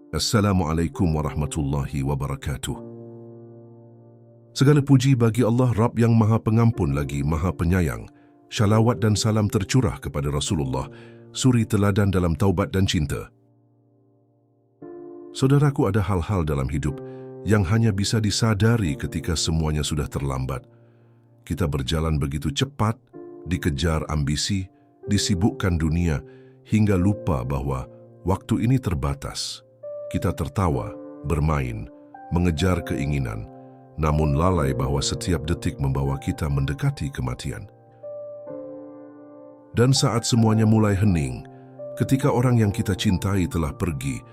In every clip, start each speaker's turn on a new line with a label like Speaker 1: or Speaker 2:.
Speaker 1: Assalamualaikum warahmatullahi wabarakatuh. Segala puji bagi Allah Rabb yang Maha Pengampun lagi Maha Penyayang. Syalawat dan salam tercurah kepada Rasulullah, suri teladan dalam taubat dan cinta. Saudaraku, ada hal-hal dalam hidup yang hanya bisa disadari ketika semuanya sudah terlambat. Kita berjalan begitu cepat, dikejar ambisi, disibukkan dunia, hingga lupa bahwa waktu ini terbatas. Kita tertawa, bermain, mengejar keinginan, namun lalai bahwa setiap detik membawa kita mendekati kematian. Dan saat semuanya mulai hening, ketika orang yang kita cintai telah pergi,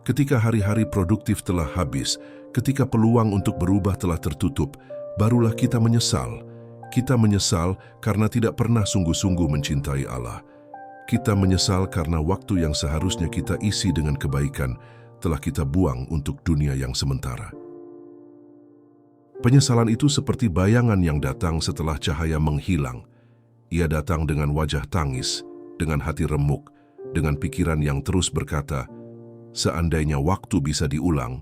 Speaker 1: ketika hari-hari produktif telah habis, ketika peluang untuk berubah telah tertutup, barulah kita menyesal. Kita menyesal karena tidak pernah sungguh-sungguh mencintai Allah. Kita menyesal karena waktu yang seharusnya kita isi dengan kebaikan telah kita buang untuk dunia yang sementara. Penyesalan itu seperti bayangan yang datang setelah cahaya menghilang. Ia datang dengan wajah tangis, dengan hati remuk, dengan pikiran yang terus berkata, seandainya waktu bisa diulang,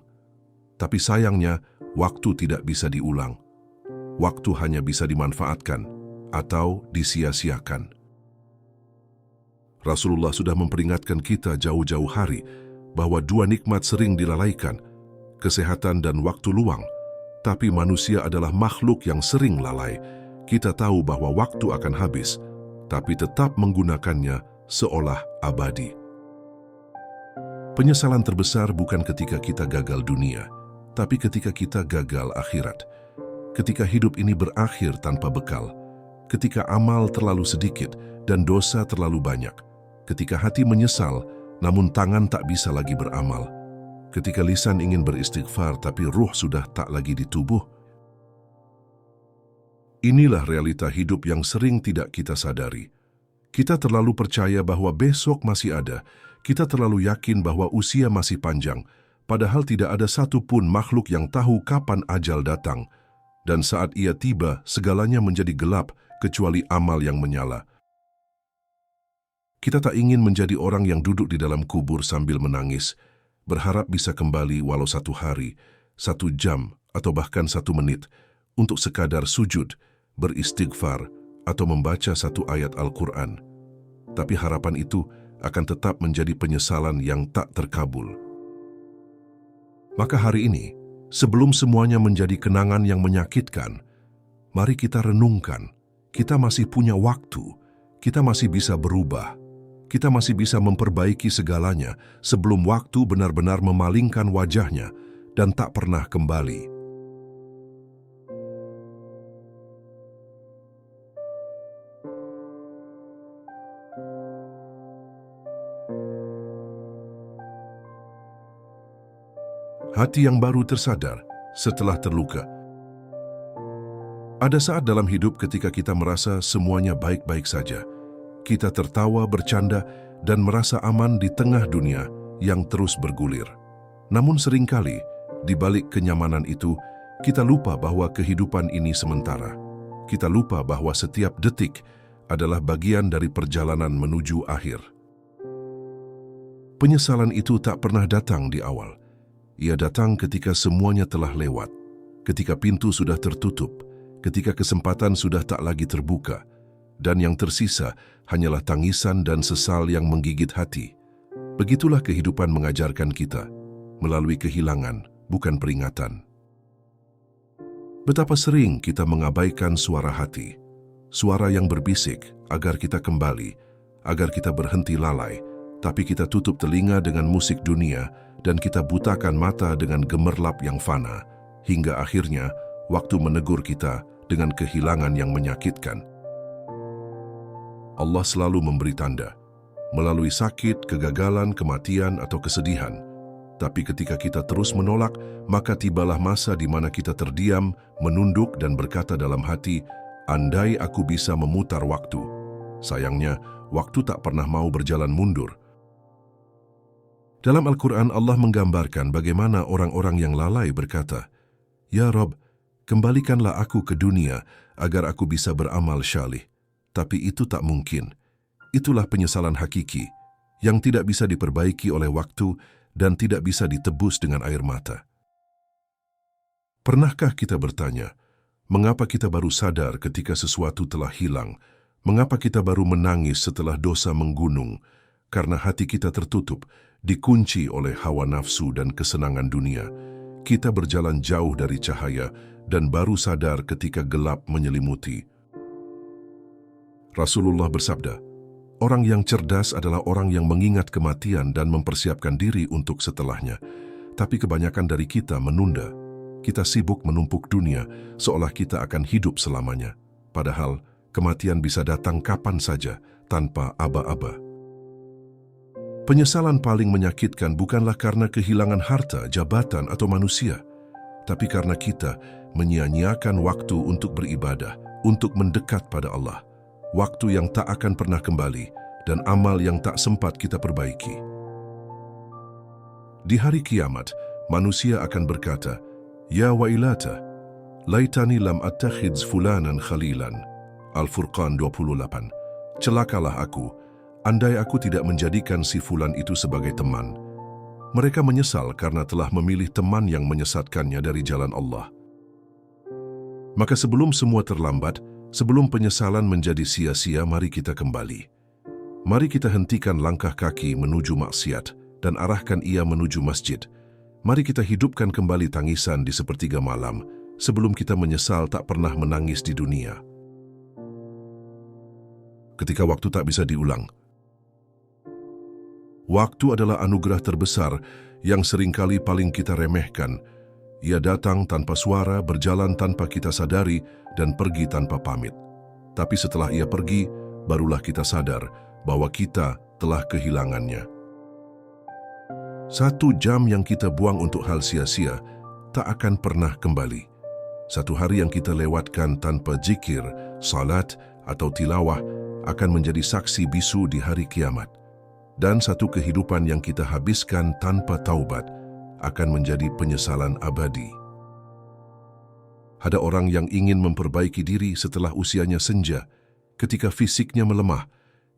Speaker 1: tapi sayangnya waktu tidak bisa diulang. Waktu hanya bisa dimanfaatkan atau disia-siakan. Rasulullah sudah memperingatkan kita jauh-jauh hari bahwa dua nikmat sering dilalaikan, kesehatan dan waktu luang. Tapi manusia adalah makhluk yang sering lalai. Kita tahu bahwa waktu akan habis, tapi tetap menggunakannya seolah abadi. Penyesalan terbesar bukan ketika kita gagal dunia, tapi ketika kita gagal akhirat. Ketika hidup ini berakhir tanpa bekal, ketika amal terlalu sedikit dan dosa terlalu banyak, ketika hati menyesal, namun tangan tak bisa lagi beramal. Ketika lisan ingin beristighfar, tapi ruh sudah tak lagi di tubuh. Inilah realita hidup yang sering tidak kita sadari. Kita terlalu percaya bahwa besok masih ada. Kita terlalu yakin bahwa usia masih panjang. Padahal tidak ada satupun makhluk yang tahu kapan ajal datang. Dan saat ia tiba, segalanya menjadi gelap, kecuali amal yang menyala. Kita tak ingin menjadi orang yang duduk di dalam kubur sambil menangis, berharap bisa kembali walau 1 hari, 1 jam, atau bahkan 1 menit, untuk sekadar sujud, beristighfar, atau membaca 1 ayat Al-Quran. Tapi harapan itu akan tetap menjadi penyesalan yang tak terkabul. Maka hari ini, sebelum semuanya menjadi kenangan yang menyakitkan, mari kita renungkan, kita masih punya waktu, kita masih bisa berubah. Kita masih bisa memperbaiki segalanya sebelum waktu benar-benar memalingkan wajahnya dan tak pernah kembali. Hati yang baru tersadar setelah terluka. Ada saat dalam hidup ketika kita merasa semuanya baik-baik saja. Kita tertawa, bercanda, dan merasa aman di tengah dunia yang terus bergulir. Namun seringkali, di balik kenyamanan itu, kita lupa bahwa kehidupan ini sementara. Kita lupa bahwa setiap detik adalah bagian dari perjalanan menuju akhir. Penyesalan itu tak pernah datang di awal. Ia datang ketika semuanya telah lewat, ketika pintu sudah tertutup, ketika kesempatan sudah tak lagi terbuka, dan yang tersisa hanyalah tangisan dan sesal yang menggigit hati. Begitulah kehidupan mengajarkan kita, melalui kehilangan, bukan peringatan. Betapa sering kita mengabaikan suara hati, suara yang berbisik agar kita kembali, agar kita berhenti lalai, tapi kita tutup telinga dengan musik dunia dan kita butakan mata dengan gemerlap yang fana, hingga akhirnya waktu menegur kita dengan kehilangan yang menyakitkan. Allah selalu memberi tanda, melalui sakit, kegagalan, kematian, atau kesedihan. Tapi ketika kita terus menolak, maka tibalah masa di mana kita terdiam, menunduk dan berkata dalam hati, andai aku bisa memutar waktu. Sayangnya, waktu tak pernah mau berjalan mundur. Dalam Al-Quran, Allah menggambarkan bagaimana orang-orang yang lalai berkata, Ya Rabb, kembalikanlah aku ke dunia agar aku bisa beramal syalih. Tapi itu tak mungkin. Itulah penyesalan hakiki yang tidak bisa diperbaiki oleh waktu dan tidak bisa ditebus dengan air mata. Pernahkah kita bertanya, mengapa kita baru sadar ketika sesuatu telah hilang? Mengapa kita baru menangis setelah dosa menggunung? Karena hati kita tertutup, dikunci oleh hawa nafsu dan kesenangan dunia. Kita berjalan jauh dari cahaya dan baru sadar ketika gelap menyelimuti. Rasulullah bersabda, orang yang cerdas adalah orang yang mengingat kematian dan mempersiapkan diri untuk setelahnya. Tapi kebanyakan dari kita menunda. Kita sibuk menumpuk dunia seolah kita akan hidup selamanya. Padahal kematian bisa datang kapan saja tanpa aba-aba. Penyesalan paling menyakitkan bukanlah karena kehilangan harta, jabatan, atau manusia, tapi karena kita menyia-nyiakan waktu untuk beribadah, untuk mendekat pada Allah. Waktu yang tak akan pernah kembali dan amal yang tak sempat kita perbaiki. Di hari kiamat, manusia akan berkata, "Ya wailata, laitani lam attakhidz fulanan khalilan." Al-Furqan 28. Celakalah aku, andai aku tidak menjadikan si fulan itu sebagai teman. Mereka menyesal karena telah memilih teman yang menyesatkannya dari jalan Allah. Maka sebelum semua terlambat, sebelum penyesalan menjadi sia-sia, mari kita kembali. Mari kita hentikan langkah kaki menuju maksiat dan arahkan ia menuju masjid. Mari kita hidupkan kembali tangisan di sepertiga malam sebelum kita menyesal tak pernah menangis di dunia. Ketika waktu tak bisa diulang. Waktu adalah anugerah terbesar yang seringkali paling kita remehkan. Ia datang tanpa suara, berjalan tanpa kita sadari, dan pergi tanpa pamit. Tapi setelah ia pergi, barulah kita sadar bahwa kita telah kehilangannya. 1 jam yang kita buang untuk hal sia-sia tak akan pernah kembali. 1 hari yang kita lewatkan tanpa zikir, salat, atau tilawah akan menjadi saksi bisu di hari kiamat. Dan 1 kehidupan yang kita habiskan tanpa taubat akan menjadi penyesalan abadi. Ada orang yang ingin memperbaiki diri setelah usianya senja, ketika fisiknya melemah,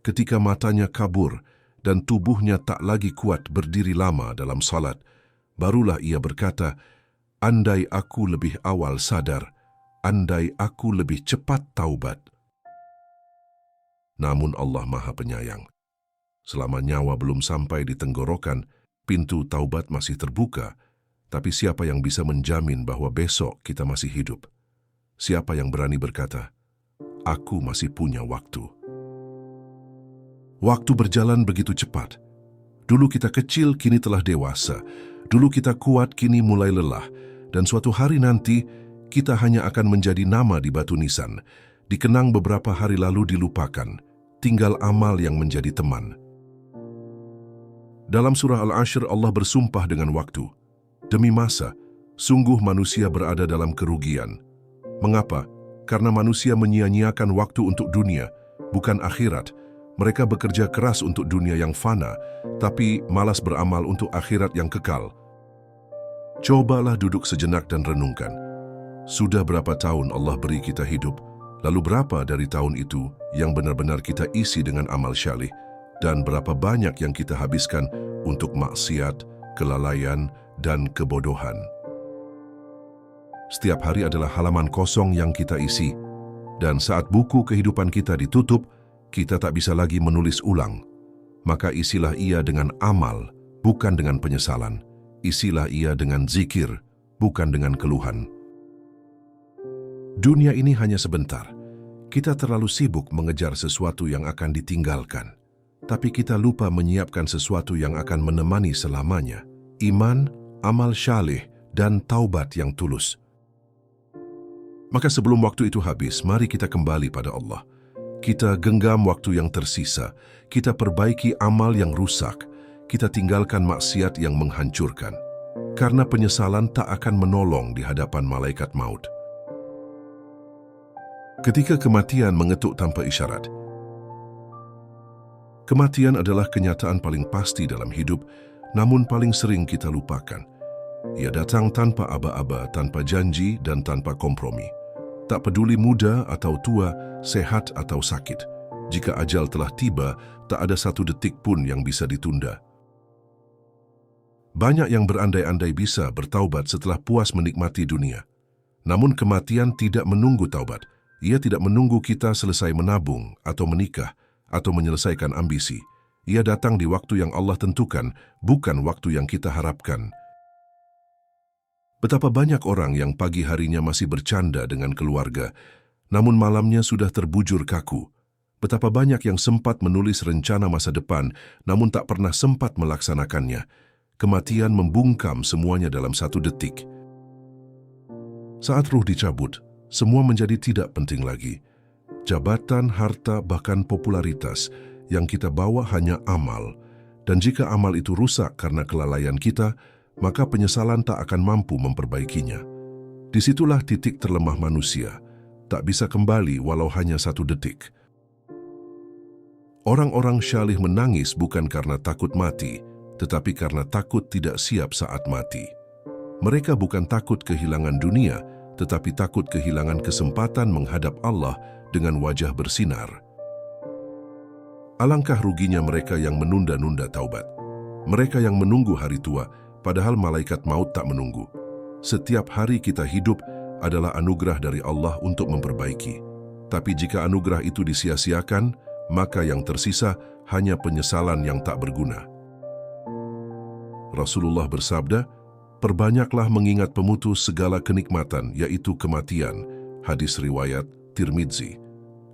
Speaker 1: ketika matanya kabur, dan tubuhnya tak lagi kuat berdiri lama dalam salat, barulah ia berkata, andai aku lebih awal sadar, andai aku lebih cepat taubat. Namun Allah Maha Penyayang. Selama nyawa belum sampai di tenggorokan, pintu taubat masih terbuka, tapi siapa yang bisa menjamin bahwa besok kita masih hidup? Siapa yang berani berkata, aku masih punya waktu? Waktu berjalan begitu cepat. Dulu kita kecil, kini telah dewasa. Dulu kita kuat, kini mulai lelah. Dan suatu hari nanti, kita hanya akan menjadi nama di batu nisan. Dikenang beberapa hari lalu dilupakan. Tinggal amal yang menjadi teman. Dalam surah Al-Ashr, Allah bersumpah dengan waktu. Demi masa, sungguh manusia berada dalam kerugian. Mengapa? Karena manusia menyia-nyiakan waktu untuk dunia, bukan akhirat. Mereka bekerja keras untuk dunia yang fana, tapi malas beramal untuk akhirat yang kekal. Cobalah duduk sejenak dan renungkan. Sudah berapa tahun Allah beri kita hidup? Lalu berapa dari tahun itu yang benar-benar kita isi dengan amal syalih? Dan berapa banyak yang kita habiskan untuk maksiat, kelalaian, dan kebodohan? Setiap hari adalah halaman kosong yang kita isi. Dan saat buku kehidupan kita ditutup, kita tak bisa lagi menulis ulang. Maka isilah ia dengan amal, bukan dengan penyesalan. Isilah ia dengan zikir, bukan dengan keluhan. Dunia ini hanya sebentar. Kita terlalu sibuk mengejar sesuatu yang akan ditinggalkan. Tapi kita lupa menyiapkan sesuatu yang akan menemani selamanya. Iman, amal syalih, dan taubat yang tulus. Maka sebelum waktu itu habis, mari kita kembali pada Allah. Kita genggam waktu yang tersisa. Kita perbaiki amal yang rusak. Kita tinggalkan maksiat yang menghancurkan. Karena penyesalan tak akan menolong di hadapan malaikat maut. Ketika kematian mengetuk tanpa isyarat. Kematian adalah kenyataan paling pasti dalam hidup, namun paling sering kita lupakan. Ia datang tanpa aba-aba, tanpa janji, dan tanpa kompromi. Tak peduli muda atau tua, sehat atau sakit. Jika ajal telah tiba, tak ada 1 detik pun yang bisa ditunda. Banyak yang berandai-andai bisa bertaubat setelah puas menikmati dunia. Namun kematian tidak menunggu taubat. Ia tidak menunggu kita selesai menabung atau menikah atau menyelesaikan ambisi. Ia datang di waktu yang Allah tentukan, bukan waktu yang kita harapkan. Betapa banyak orang yang pagi harinya masih bercanda dengan keluarga, namun malamnya sudah terbujur kaku. Betapa banyak yang sempat menulis rencana masa depan, namun tak pernah sempat melaksanakannya. Kematian membungkam semuanya dalam 1 detik. Saat ruh dicabut, semua menjadi tidak penting lagi. Jabatan, harta, bahkan popularitas yang kita bawa hanya amal. Dan jika amal itu rusak karena kelalaian kita, maka penyesalan tak akan mampu memperbaikinya. Disitulah titik terlemah manusia, tak bisa kembali walau hanya 1 detik. Orang-orang syalih menangis bukan karena takut mati, tetapi karena takut tidak siap saat mati. Mereka bukan takut kehilangan dunia, tetapi takut kehilangan kesempatan menghadap Allah dengan wajah bersinar. Alangkah ruginya mereka yang menunda-nunda taubat. Mereka yang menunggu hari tua, padahal malaikat maut tak menunggu. Setiap hari kita hidup adalah anugerah dari Allah untuk memperbaiki. Tapi jika anugerah itu disia-siakan, maka yang tersisa hanya penyesalan yang tak berguna. Rasulullah bersabda, "Perbanyaklah mengingat pemutus segala kenikmatan, yaitu kematian." Hadis riwayat Tirmidzi.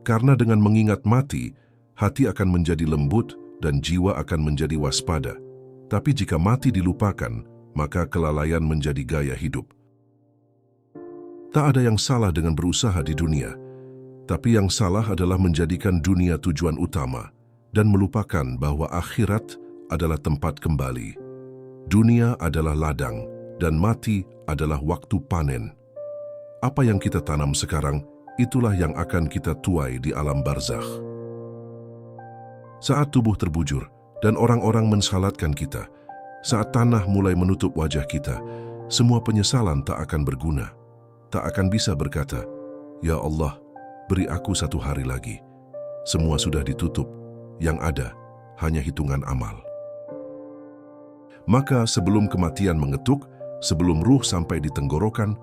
Speaker 1: Karena dengan mengingat mati, hati akan menjadi lembut dan jiwa akan menjadi waspada. Tapi jika mati dilupakan, maka kelalaian menjadi gaya hidup. Tak ada yang salah dengan berusaha di dunia, tapi yang salah adalah menjadikan dunia tujuan utama dan melupakan bahwa akhirat adalah tempat kembali. Dunia adalah ladang dan mati adalah waktu panen. Apa yang kita tanam sekarang, itulah yang akan kita tuai di alam barzakh. Saat tubuh terbujur dan orang-orang mensalatkan kita, saat tanah mulai menutup wajah kita, semua penyesalan tak akan berguna. Tak akan bisa berkata, "Ya Allah, beri aku 1 hari lagi." Semua sudah ditutup, yang ada hanya hitungan amal. Maka sebelum kematian mengetuk, sebelum ruh sampai di tenggorokan,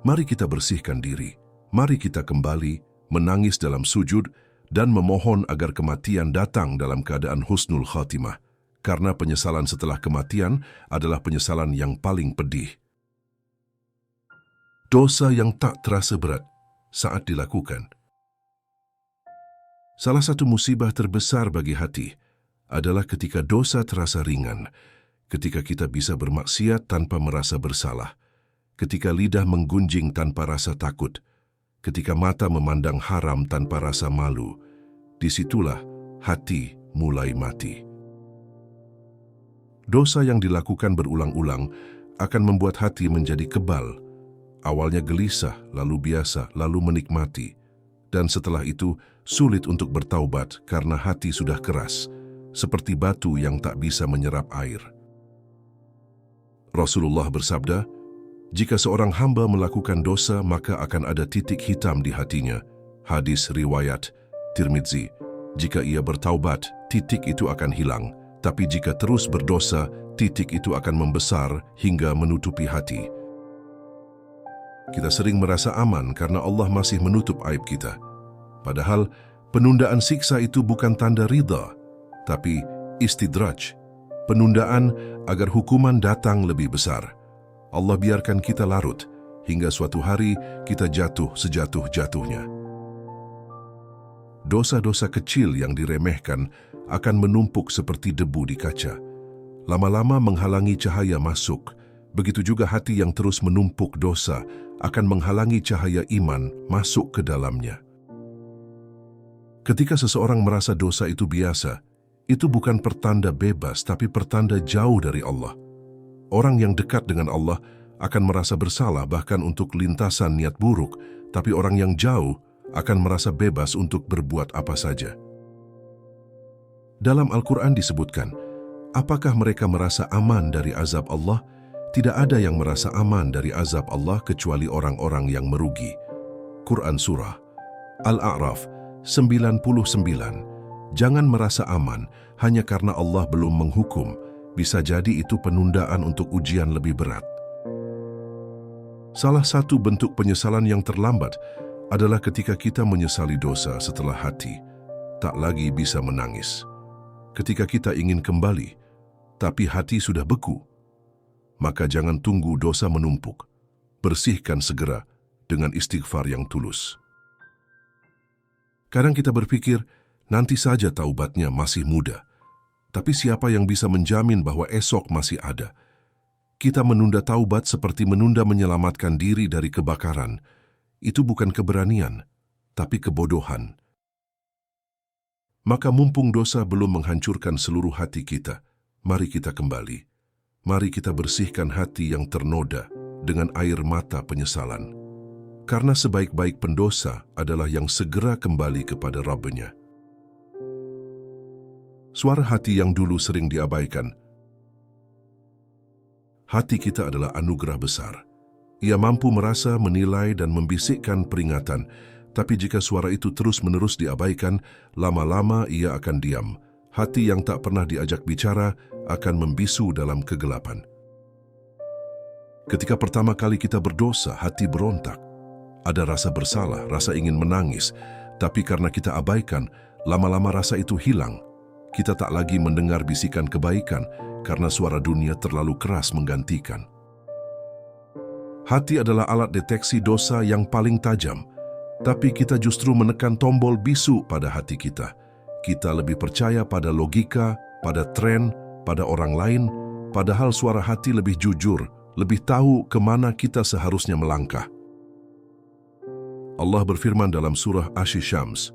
Speaker 1: mari kita bersihkan diri. Mari kita kembali, menangis dalam sujud, dan memohon agar kematian datang dalam keadaan husnul khatimah. Karena penyesalan setelah kematian adalah penyesalan yang paling pedih. Dosa yang tak terasa berat saat dilakukan. Salah satu musibah terbesar bagi hati adalah ketika dosa terasa ringan, ketika kita bisa bermaksiat tanpa merasa bersalah, ketika lidah menggunjing tanpa rasa takut, ketika mata memandang haram tanpa rasa malu. Disitulah hati mulai mati. Dosa yang dilakukan berulang-ulang akan membuat hati menjadi kebal. Awalnya gelisah, lalu biasa, lalu menikmati. Dan setelah itu sulit untuk bertaubat karena hati sudah keras, seperti batu yang tak bisa menyerap air. Rasulullah bersabda, "Jika seorang hamba melakukan dosa, maka akan ada titik hitam di hatinya." Hadis riwayat Tirmidzi. Jika ia bertaubat, titik itu akan hilang. Tapi jika terus berdosa, titik itu akan membesar hingga menutupi hati. Kita sering merasa aman karena Allah masih menutup aib kita. Padahal, penundaan siksa itu bukan tanda ridha, tapi istidraj. Penundaan agar hukuman datang lebih besar. Allah biarkan kita larut, hingga suatu hari kita jatuh sejatuh-jatuhnya. Dosa-dosa kecil yang diremehkan akan menumpuk seperti debu di kaca. Lama-lama menghalangi cahaya masuk. Begitu juga hati yang terus menumpuk dosa akan menghalangi cahaya iman masuk ke dalamnya. Ketika seseorang merasa dosa itu biasa, itu bukan pertanda bebas, tapi pertanda jauh dari Allah. Orang yang dekat dengan Allah akan merasa bersalah bahkan untuk lintasan niat buruk, tapi orang yang jauh akan merasa bebas untuk berbuat apa saja. Dalam Al-Quran disebutkan, apakah mereka merasa aman dari azab Allah? Tidak ada yang merasa aman dari azab Allah kecuali orang-orang yang merugi. Quran Surah Al-A'raf 99. Jangan merasa aman hanya karena Allah belum menghukum, bisa jadi itu penundaan untuk ujian lebih berat. Salah satu bentuk penyesalan yang terlambat adalah ketika kita menyesali dosa setelah hati tak lagi bisa menangis. Ketika kita ingin kembali, tapi hati sudah beku, maka jangan tunggu dosa menumpuk. Bersihkan segera dengan istighfar yang tulus. Kadang kita berpikir, nanti saja taubatnya masih muda. Tapi siapa yang bisa menjamin bahwa esok masih ada? Kita menunda taubat seperti menunda menyelamatkan diri dari kebakaran. Itu bukan keberanian, tapi kebodohan. Maka mumpung dosa belum menghancurkan seluruh hati kita, mari kita kembali. Mari kita bersihkan hati yang ternoda dengan air mata penyesalan. Karena sebaik-baik pendosa adalah yang segera kembali kepada Rabb-Nya. Suara hati yang dulu sering diabaikan. Hati kita adalah anugerah besar. Ia mampu merasa, menilai, dan membisikkan peringatan. Tapi jika suara itu terus-menerus diabaikan, lama-lama ia akan diam. Hati yang tak pernah diajak bicara akan membisu dalam kegelapan. Ketika pertama kali kita berdosa, hati berontak. Ada rasa bersalah, rasa ingin menangis. Tapi karena kita abaikan, lama-lama rasa itu hilang. Kita tak lagi mendengar bisikan kebaikan karena suara dunia terlalu keras menggantikan. Hati adalah alat deteksi dosa yang paling tajam. Tapi kita justru menekan tombol bisu pada hati kita. Kita lebih percaya pada logika, pada tren, pada orang lain, padahal suara hati lebih jujur, lebih tahu kemana kita seharusnya melangkah. Allah berfirman dalam surah Asy-Syams,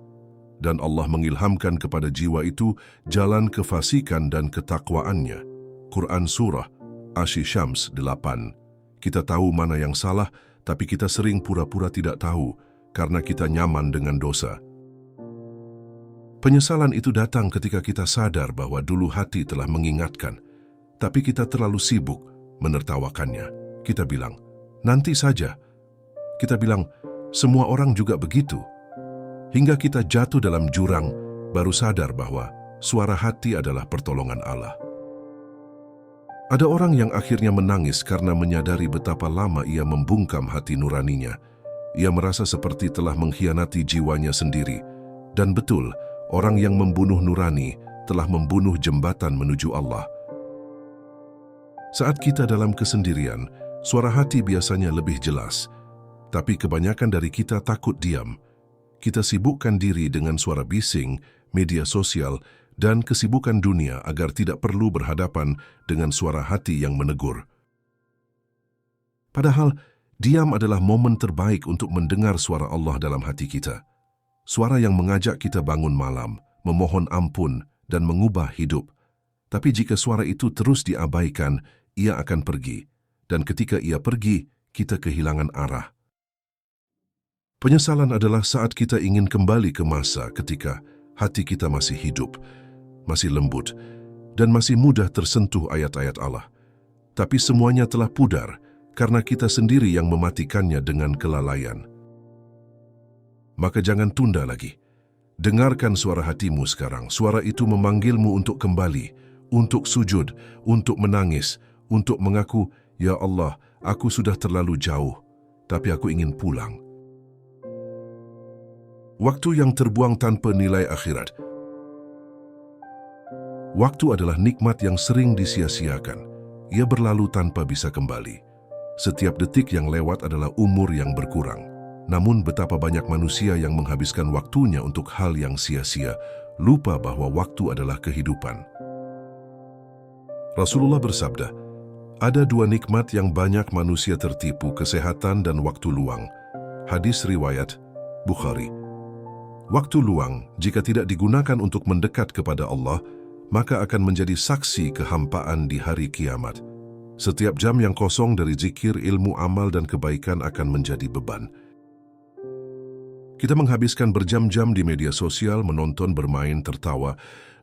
Speaker 1: dan Allah mengilhamkan kepada jiwa itu jalan kefasikan dan ketakwaannya. Quran Surah Asy-Syams 8. Kita tahu mana yang salah, tapi kita sering pura-pura tidak tahu karena kita nyaman dengan dosa. Penyesalan itu datang ketika kita sadar bahwa dulu hati telah mengingatkan, tapi kita terlalu sibuk menertawakannya. Kita bilang, nanti saja. Kita bilang, semua orang juga begitu. Hingga kita jatuh dalam jurang, baru sadar bahwa suara hati adalah pertolongan Allah. Ada orang yang akhirnya menangis karena menyadari betapa lama ia membungkam hati nuraninya. Ia merasa seperti telah mengkhianati jiwanya sendiri. Dan betul, orang yang membunuh nurani telah membunuh jembatan menuju Allah. Saat kita dalam kesendirian, suara hati biasanya lebih jelas. Tapi kebanyakan dari kita takut diam. Kita sibukkan diri dengan suara bising, media sosial, dan kesibukan dunia agar tidak perlu berhadapan dengan suara hati yang menegur. Padahal, diam adalah momen terbaik untuk mendengar suara Allah dalam hati kita. Suara yang mengajak kita bangun malam, memohon ampun, dan mengubah hidup. Tapi jika suara itu terus diabaikan, ia akan pergi. Dan ketika ia pergi, kita kehilangan arah. Penyesalan adalah saat kita ingin kembali ke masa ketika hati kita masih hidup, masih lembut, dan masih mudah tersentuh ayat-ayat Allah. Tapi semuanya telah pudar karena kita sendiri yang mematikannya dengan kelalaian. Maka jangan tunda lagi. Dengarkan suara hatimu sekarang. Suara itu memanggilmu untuk kembali, untuk sujud, untuk menangis, untuk mengaku, "Ya Allah, aku sudah terlalu jauh, tapi aku ingin pulang." Waktu yang terbuang tanpa nilai akhirat. Waktu adalah nikmat yang sering disia-siakan. Ia berlalu tanpa bisa kembali. Setiap detik yang lewat adalah umur yang berkurang. Namun betapa banyak manusia yang menghabiskan waktunya untuk hal yang sia-sia, lupa bahwa waktu adalah kehidupan. Rasulullah bersabda, ada dua nikmat yang banyak manusia tertipu, kesehatan dan waktu luang. Hadis riwayat Bukhari. Waktu luang, jika tidak digunakan untuk mendekat kepada Allah, maka akan menjadi saksi kehampaan di hari kiamat. Setiap jam yang kosong dari zikir, ilmu, amal, dan kebaikan akan menjadi beban. Kita menghabiskan berjam-jam di media sosial, menonton, bermain, tertawa,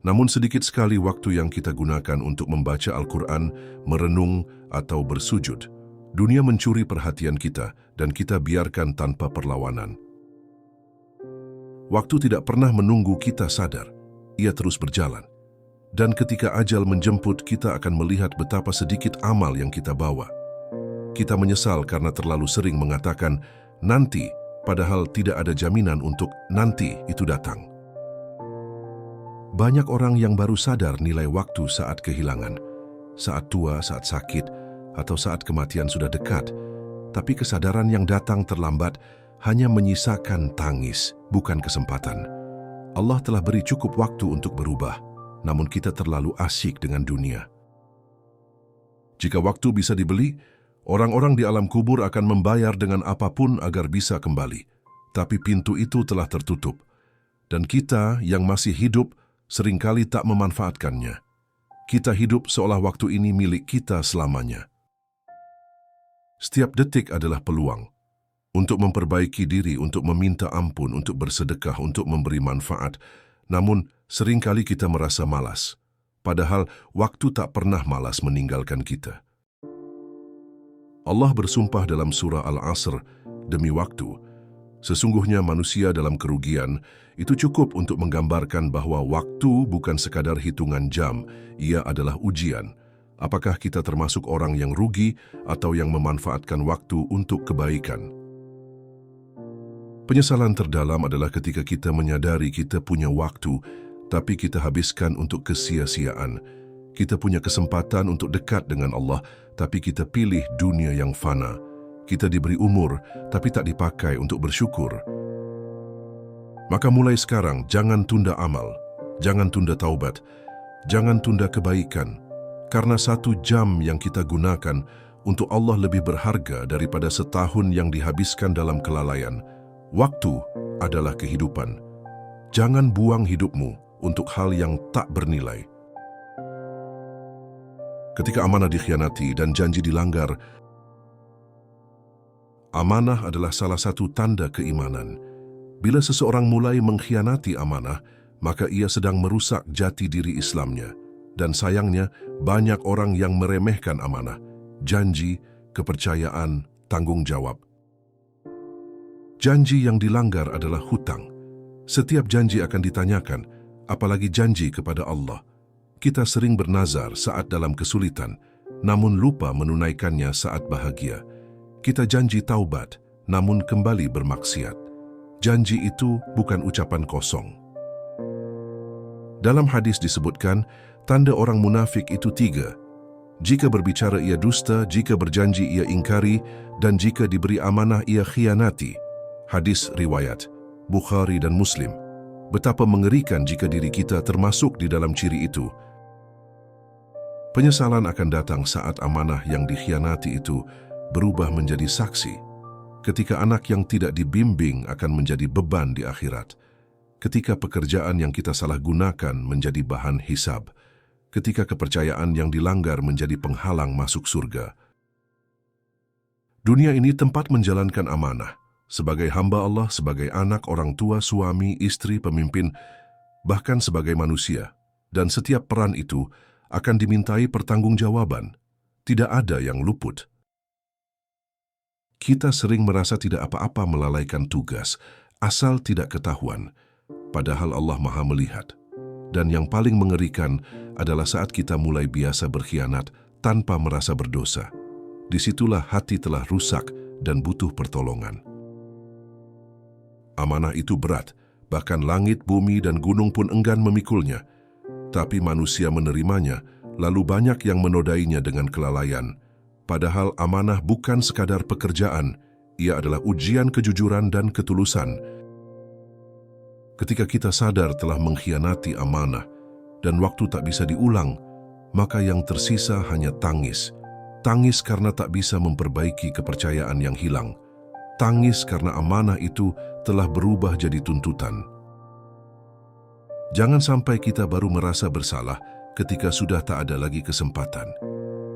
Speaker 1: namun sedikit sekali waktu yang kita gunakan untuk membaca Al-Quran, merenung, atau bersujud. Dunia mencuri perhatian kita, dan kita biarkan tanpa perlawanan. Waktu tidak pernah menunggu kita sadar. Ia terus berjalan. Dan ketika ajal menjemput, kita akan melihat betapa sedikit amal yang kita bawa. Kita menyesal karena terlalu sering mengatakan nanti, padahal tidak ada jaminan untuk nanti itu datang. Banyak orang yang baru sadar nilai waktu saat kehilangan, saat tua, saat sakit, atau saat kematian sudah dekat. Tapi kesadaran yang datang terlambat hanya menyisakan tangis, bukan kesempatan. Allah telah beri cukup waktu untuk berubah, namun kita terlalu asyik dengan dunia. Jika waktu bisa dibeli, orang-orang di alam kubur akan membayar dengan apapun agar bisa kembali. Tapi pintu itu telah tertutup. Dan kita yang masih hidup seringkali tak memanfaatkannya. Kita hidup seolah waktu ini milik kita selamanya. Setiap detik adalah peluang. Untuk memperbaiki diri, untuk meminta ampun, untuk bersedekah, untuk memberi manfaat. Namun, seringkali kita merasa malas. Padahal, waktu tak pernah malas meninggalkan kita. Allah bersumpah dalam surah Al-Asr, demi waktu. Sesungguhnya manusia dalam kerugian, itu cukup untuk menggambarkan bahwa waktu bukan sekadar hitungan jam, ia adalah ujian. Apakah kita termasuk orang yang rugi atau yang memanfaatkan waktu untuk kebaikan? Penyesalan terdalam adalah ketika kita menyadari kita punya waktu, tapi kita habiskan untuk kesia-siaan. Kita punya kesempatan untuk dekat dengan Allah, tapi kita pilih dunia yang fana. Kita diberi umur, tapi tak dipakai untuk bersyukur. Maka mulai sekarang, jangan tunda amal, jangan tunda taubat, jangan tunda kebaikan. Karena 1 jam yang kita gunakan untuk Allah lebih berharga daripada setahun yang dihabiskan dalam kelalaian. Waktu adalah kehidupan. Jangan buang hidupmu untuk hal yang tak bernilai. Ketika amanah dikhianati dan janji dilanggar, amanah adalah salah satu tanda keimanan. Bila seseorang mulai mengkhianati amanah, maka ia sedang merusak jati diri Islamnya. Dan sayangnya, banyak orang yang meremehkan amanah, janji, kepercayaan, tanggung jawab. Janji yang dilanggar adalah hutang. Setiap janji akan ditanyakan, apalagi janji kepada Allah. Kita sering bernazar saat dalam kesulitan, namun lupa menunaikannya saat bahagia. Kita janji taubat, namun kembali bermaksiat. Janji itu bukan ucapan kosong. Dalam hadis disebutkan, tanda orang munafik itu 3. Jika berbicara ia dusta, jika berjanji ia ingkari, dan jika diberi amanah ia khianati. Hadis riwayat Bukhari dan Muslim. Betapa mengerikan jika diri kita termasuk di dalam ciri itu. Penyesalan akan datang saat amanah yang dikhianati itu berubah menjadi saksi. Ketika anak yang tidak dibimbing akan menjadi beban di akhirat. Ketika pekerjaan yang kita salah gunakan menjadi bahan hisab. Ketika kepercayaan yang dilanggar menjadi penghalang masuk surga. Dunia ini tempat menjalankan amanah. Sebagai hamba Allah, sebagai anak, orang tua, suami, istri, pemimpin, bahkan sebagai manusia. Dan setiap peran itu akan dimintai pertanggungjawaban. Tidak ada yang luput. Kita sering merasa tidak apa-apa melalaikan tugas, asal tidak ketahuan. Padahal Allah Maha melihat. Dan yang paling mengerikan adalah saat kita mulai biasa berkhianat tanpa merasa berdosa. Disitulah hati telah rusak dan butuh pertolongan. Amanah itu berat, bahkan langit, bumi, dan gunung pun enggan memikulnya. Tapi manusia menerimanya, lalu banyak yang menodainya dengan kelalaian. Padahal amanah bukan sekadar pekerjaan, ia adalah ujian kejujuran dan ketulusan. Ketika kita sadar telah mengkhianati amanah, dan waktu tak bisa diulang, maka yang tersisa hanya tangis. Tangis karena tak bisa memperbaiki kepercayaan yang hilang. Tangis karena amanah itu telah berubah jadi tuntutan. Jangan sampai kita baru merasa bersalah ketika sudah tak ada lagi kesempatan.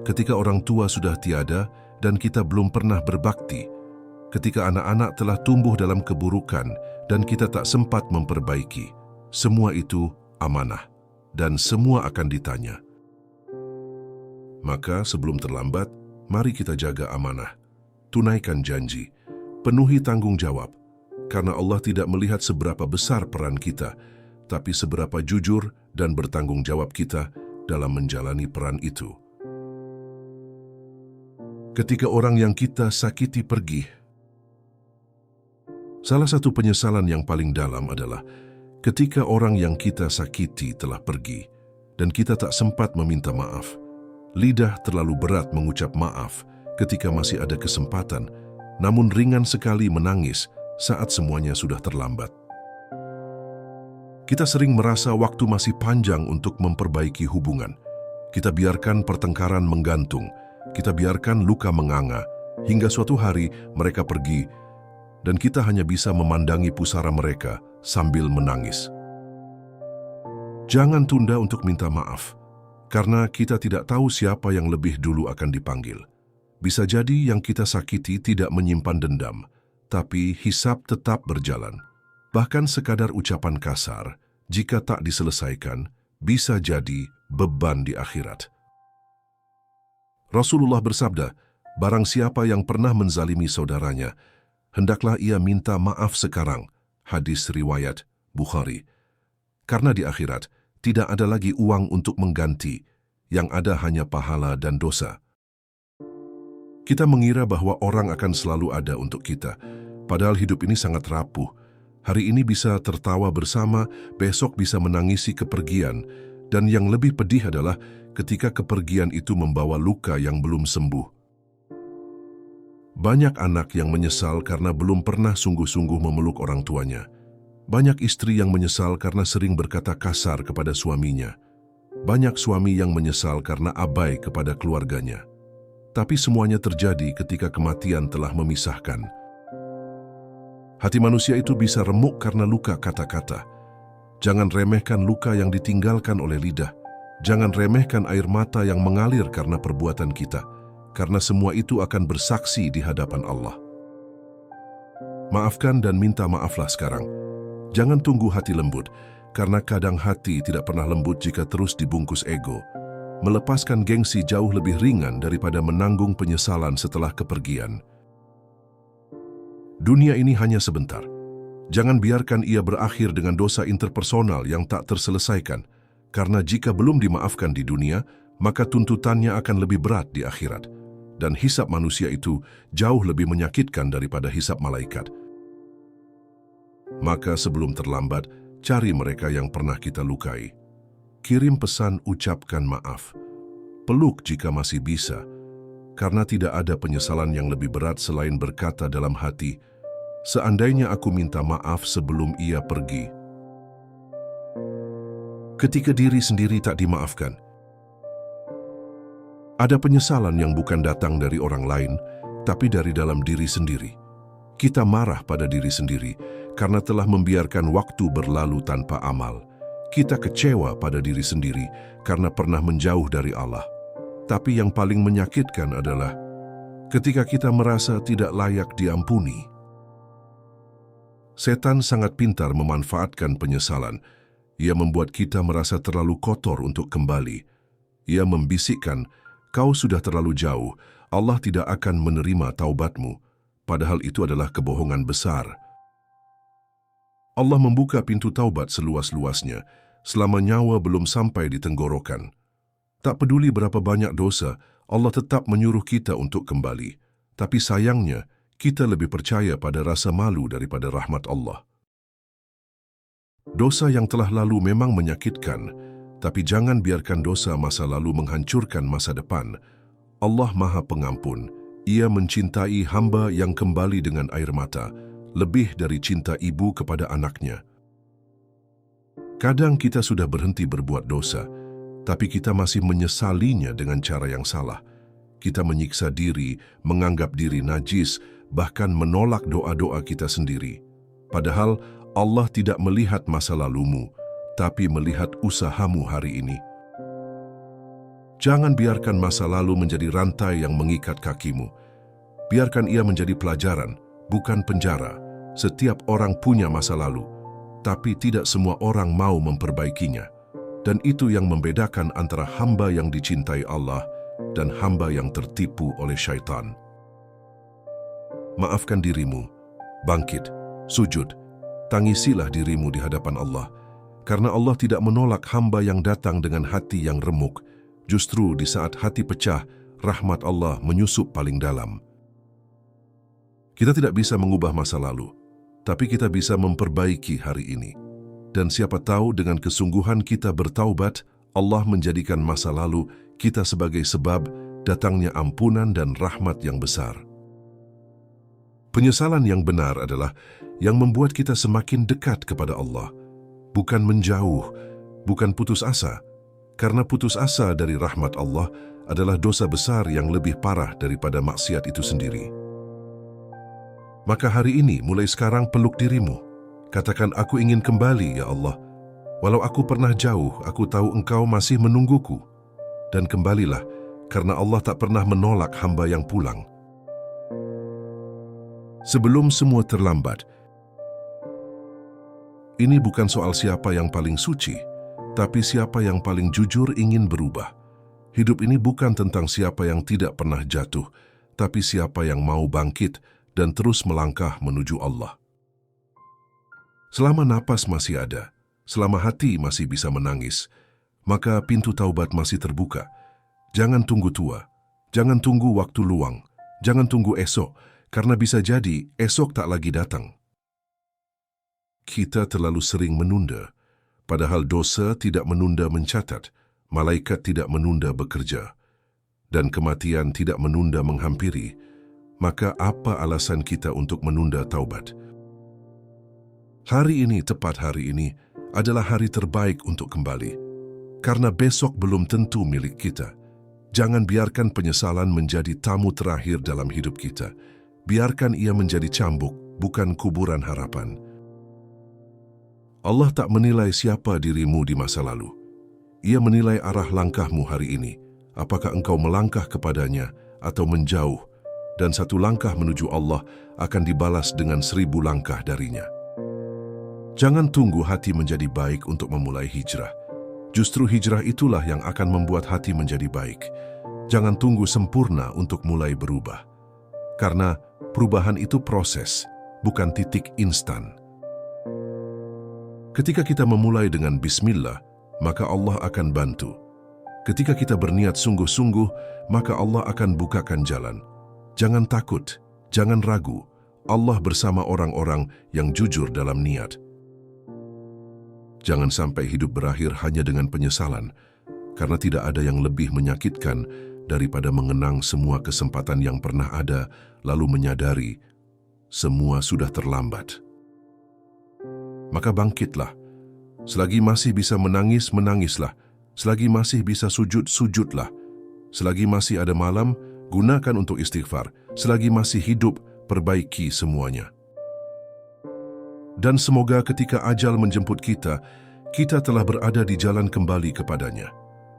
Speaker 1: Ketika orang tua sudah tiada dan kita belum pernah berbakti. Ketika anak-anak telah tumbuh dalam keburukan dan kita tak sempat memperbaiki. Semua itu amanah dan semua akan ditanya. Maka sebelum terlambat, mari kita jaga amanah. Tunaikan janji. Penuhi tanggung jawab, karena Allah tidak melihat seberapa besar peran kita, tapi seberapa jujur dan bertanggung jawab kita dalam menjalani peran itu. Ketika orang yang kita sakiti pergi, salah satu penyesalan yang paling dalam adalah ketika orang yang kita sakiti telah pergi dan kita tak sempat meminta maaf. Lidah terlalu berat mengucap maaf ketika masih ada kesempatan, namun ringan sekali menangis saat semuanya sudah terlambat. Kita sering merasa waktu masih panjang untuk memperbaiki hubungan. Kita biarkan pertengkaran menggantung, kita biarkan luka menganga, hingga suatu hari mereka pergi dan kita hanya bisa memandangi pusara mereka sambil menangis. Jangan tunda untuk minta maaf, karena kita tidak tahu siapa yang lebih dulu akan dipanggil. Bisa jadi yang kita sakiti tidak menyimpan dendam, tapi hisab tetap berjalan. Bahkan sekadar ucapan kasar, jika tak diselesaikan, bisa jadi beban di akhirat. Rasulullah bersabda, barang siapa yang pernah menzalimi saudaranya, hendaklah ia minta maaf sekarang. Hadis riwayat Bukhari. Karena di akhirat, tidak ada lagi uang untuk mengganti, yang ada hanya pahala dan dosa. Kita mengira bahwa orang akan selalu ada untuk kita, padahal hidup ini sangat rapuh. Hari ini bisa tertawa bersama, besok bisa menangisi kepergian, dan yang lebih pedih adalah ketika kepergian itu membawa luka yang belum sembuh. Banyak anak yang menyesal karena belum pernah sungguh-sungguh memeluk orang tuanya. Banyak istri yang menyesal karena sering berkata kasar kepada suaminya. Banyak suami yang menyesal karena abai kepada keluarganya. Tapi semuanya terjadi ketika kematian telah memisahkan. Hati manusia itu bisa remuk karena luka kata-kata. Jangan remehkan luka yang ditinggalkan oleh lidah. Jangan remehkan air mata yang mengalir karena perbuatan kita, karena semua itu akan bersaksi di hadapan Allah. Maafkan dan minta maaflah sekarang. Jangan tunggu hati lembut, karena kadang hati tidak pernah lembut jika terus dibungkus ego. Melepaskan gengsi jauh lebih ringan daripada menanggung penyesalan setelah kepergian. Dunia ini hanya sebentar. Jangan biarkan ia berakhir dengan dosa interpersonal yang tak terselesaikan, karena jika belum dimaafkan di dunia, maka tuntutannya akan lebih berat di akhirat. Dan hisab manusia itu jauh lebih menyakitkan daripada hisab malaikat. Maka sebelum terlambat, cari mereka yang pernah kita lukai. Kirim pesan ucapkan maaf. Peluk jika masih bisa, karena tidak ada penyesalan yang lebih berat selain berkata dalam hati, seandainya aku minta maaf sebelum ia pergi. Ketika diri sendiri tak dimaafkan, ada penyesalan yang bukan datang dari orang lain, tapi dari dalam diri sendiri. Kita marah pada diri sendiri karena telah membiarkan waktu berlalu tanpa amal. Kita kecewa pada diri sendiri karena pernah menjauh dari Allah. Tapi yang paling menyakitkan adalah ketika kita merasa tidak layak diampuni. Setan sangat pintar memanfaatkan penyesalan. Ia membuat kita merasa terlalu kotor untuk kembali. Ia membisikkan, kau sudah terlalu jauh, Allah tidak akan menerima taubatmu. Padahal itu adalah kebohongan besar. Allah membuka pintu taubat seluas-luasnya, selama nyawa belum sampai di tenggorokan. Tak peduli berapa banyak dosa, Allah tetap menyuruh kita untuk kembali. Tapi sayangnya, kita lebih percaya pada rasa malu daripada rahmat Allah. Dosa yang telah lalu memang menyakitkan, tapi jangan biarkan dosa masa lalu menghancurkan masa depan. Allah Maha Pengampun, Ia mencintai hamba yang kembali dengan air mata, lebih dari cinta ibu kepada anaknya. Kadang kita sudah berhenti berbuat dosa, tapi kita masih menyesalinya dengan cara yang salah. Kita menyiksa diri, menganggap diri najis, bahkan menolak doa-doa kita sendiri. Padahal Allah tidak melihat masa lalumu, tapi melihat usahamu hari ini. Jangan biarkan masa lalu menjadi rantai yang mengikat kakimu. Biarkan ia menjadi pelajaran, bukan penjara. Setiap orang punya masa lalu, tapi tidak semua orang mau memperbaikinya. Dan itu yang membedakan antara hamba yang dicintai Allah dan hamba yang tertipu oleh syaitan. Maafkan dirimu, bangkit, sujud, tangisilah dirimu di hadapan Allah, Karena Allah tidak menolak hamba yang datang dengan hati yang remuk. Justru di saat hati pecah, rahmat Allah menyusup paling dalam. Kita tidak bisa mengubah masa lalu, tapi kita bisa memperbaiki hari ini. Dan siapa tahu dengan kesungguhan kita bertaubat, Allah menjadikan masa lalu kita sebagai sebab datangnya ampunan dan rahmat yang besar. Penyesalan yang benar adalah yang membuat kita semakin dekat kepada Allah. Bukan menjauh, bukan putus asa. Karena putus asa dari rahmat Allah adalah dosa besar yang lebih parah daripada maksiat itu sendiri. Maka hari ini, mulai sekarang peluk dirimu. Katakan, aku ingin kembali, ya Allah. Walau aku pernah jauh, aku tahu Engkau masih menungguku. Dan kembalilah, karena Allah tak pernah menolak hamba yang pulang. Sebelum semua terlambat, ini bukan soal siapa yang paling suci, tapi siapa yang paling jujur ingin berubah. Hidup ini bukan tentang siapa yang tidak pernah jatuh, tapi siapa yang mau bangkit dan terus melangkah menuju Allah. Selama napas masih ada, selama hati masih bisa menangis, maka pintu taubat masih terbuka. Jangan tunggu tua, jangan tunggu waktu luang, jangan tunggu esok, karena bisa jadi esok tak lagi datang. Kita terlalu sering menunda, padahal dosa tidak menunda mencatat, malaikat tidak menunda bekerja, dan kematian tidak menunda menghampiri. Maka apa alasan kita untuk menunda taubat? Hari ini, tepat hari ini, adalah hari terbaik untuk kembali. Karena besok belum tentu milik kita. Jangan biarkan penyesalan menjadi tamu terakhir dalam hidup kita. Biarkan ia menjadi cambuk, bukan kuburan harapan. Allah tak menilai siapa dirimu di masa lalu. Ia menilai arah langkahmu hari ini. Apakah engkau melangkah kepadanya atau menjauh, dan satu langkah menuju Allah akan dibalas dengan 1000 langkah darinya. Jangan tunggu hati menjadi baik untuk memulai hijrah. Justru hijrah itulah yang akan membuat hati menjadi baik. Jangan tunggu sempurna untuk mulai berubah. Karena perubahan itu proses, bukan titik instan. Ketika kita memulai dengan bismillah, maka Allah akan bantu. Ketika kita berniat sungguh-sungguh, maka Allah akan bukakan jalan. Jangan takut, jangan ragu. Allah bersama orang-orang yang jujur dalam niat. Jangan sampai hidup berakhir hanya dengan penyesalan, karena tidak ada yang lebih menyakitkan daripada mengenang semua kesempatan yang pernah ada, lalu menyadari semua sudah terlambat. Maka bangkitlah. Selagi masih bisa menangis, menangislah. Selagi masih bisa sujud, sujudlah. Selagi masih ada malam, gunakan untuk istighfar. Selagi masih hidup, perbaiki semuanya. Dan semoga ketika ajal menjemput kita, kita telah berada di jalan kembali kepadanya.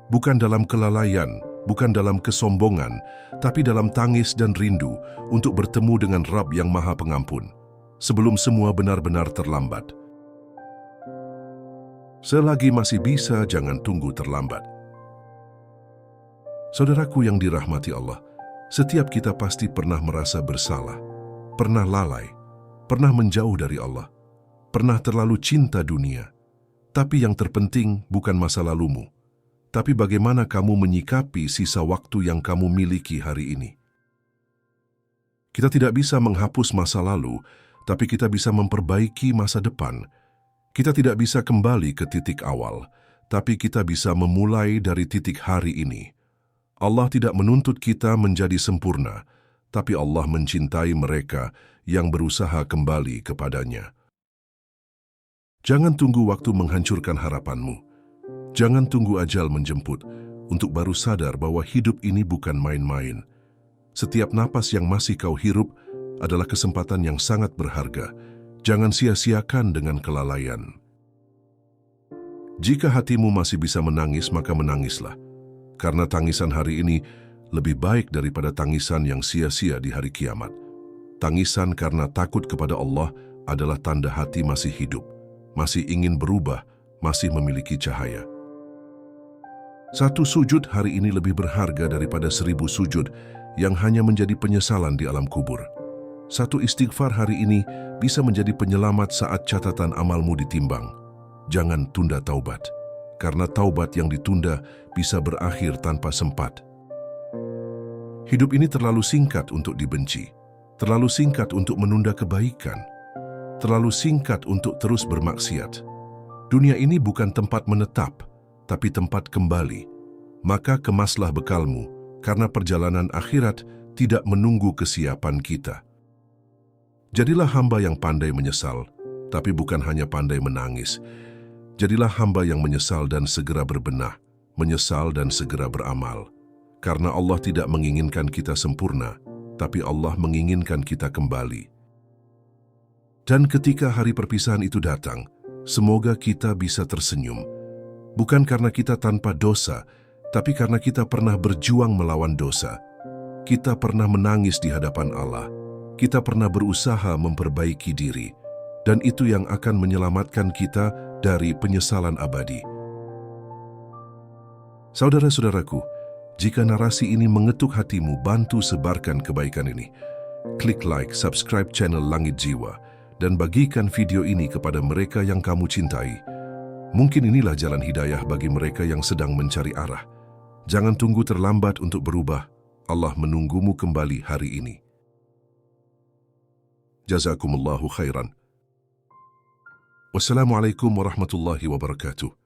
Speaker 1: Bukan dalam kelalaian, bukan dalam kesombongan, tapi dalam tangis dan rindu untuk bertemu dengan Rabb yang Maha Pengampun. Sebelum semua benar-benar terlambat. Selagi masih bisa, jangan tunggu terlambat. Saudaraku yang dirahmati Allah, setiap kita pasti pernah merasa bersalah, pernah lalai, pernah menjauh dari Allah, pernah terlalu cinta dunia. Tapi yang terpenting bukan masa lalumu, tapi bagaimana kamu menyikapi sisa waktu yang kamu miliki hari ini. Kita tidak bisa menghapus masa lalu, tapi kita bisa memperbaiki masa depan. Kita tidak bisa kembali ke titik awal, tapi kita bisa memulai dari titik hari ini. Allah tidak menuntut kita menjadi sempurna, tapi Allah mencintai mereka yang berusaha kembali kepadanya. Jangan tunggu waktu menghancurkan harapanmu. Jangan tunggu ajal menjemput untuk baru sadar bahwa hidup ini bukan main-main. Setiap napas yang masih kau hirup adalah kesempatan yang sangat berharga. Jangan sia-siakan dengan kelalaian. Jika hatimu masih bisa menangis, maka menangislah. Karena tangisan hari ini lebih baik daripada tangisan yang sia-sia di hari kiamat. Tangisan karena takut kepada Allah adalah tanda hati masih hidup, masih ingin berubah, masih memiliki cahaya. Satu sujud hari ini lebih berharga daripada 1000 sujud yang hanya menjadi penyesalan di alam kubur. Satu istighfar hari ini bisa menjadi penyelamat saat catatan amalmu ditimbang. jangan tunda taubat. Karena taubat yang ditunda bisa berakhir tanpa sempat. Hidup ini terlalu singkat untuk dibenci, terlalu singkat untuk menunda kebaikan, terlalu singkat untuk terus bermaksiat. Dunia ini bukan tempat menetap, tapi tempat kembali. Maka kemaslah bekalmu, karena perjalanan akhirat tidak menunggu kesiapan kita. Jadilah hamba yang pandai menyesal, tapi bukan hanya pandai menangis. Jadilah hamba yang menyesal dan segera berbenah, menyesal dan segera beramal. Karena Allah tidak menginginkan kita sempurna, tapi Allah menginginkan kita kembali. Dan ketika hari perpisahan itu datang, semoga kita bisa tersenyum. Bukan karena kita tanpa dosa, tapi karena kita pernah berjuang melawan dosa. Kita pernah menangis di hadapan Allah. Kita pernah berusaha memperbaiki diri. Dan itu yang akan menyelamatkan kita dari penyesalan abadi. Saudara-saudaraku, jika narasi ini mengetuk hatimu, bantu sebarkan kebaikan ini. Klik like, subscribe channel Langit Jiwa, dan bagikan video ini kepada mereka yang kamu cintai. Mungkin inilah jalan hidayah bagi mereka yang sedang mencari arah. Jangan tunggu terlambat untuk berubah. Allah menunggumu kembali hari ini. Jazakumullahu khairan. Wassalamualaikum warahmatullahi wabarakatuh.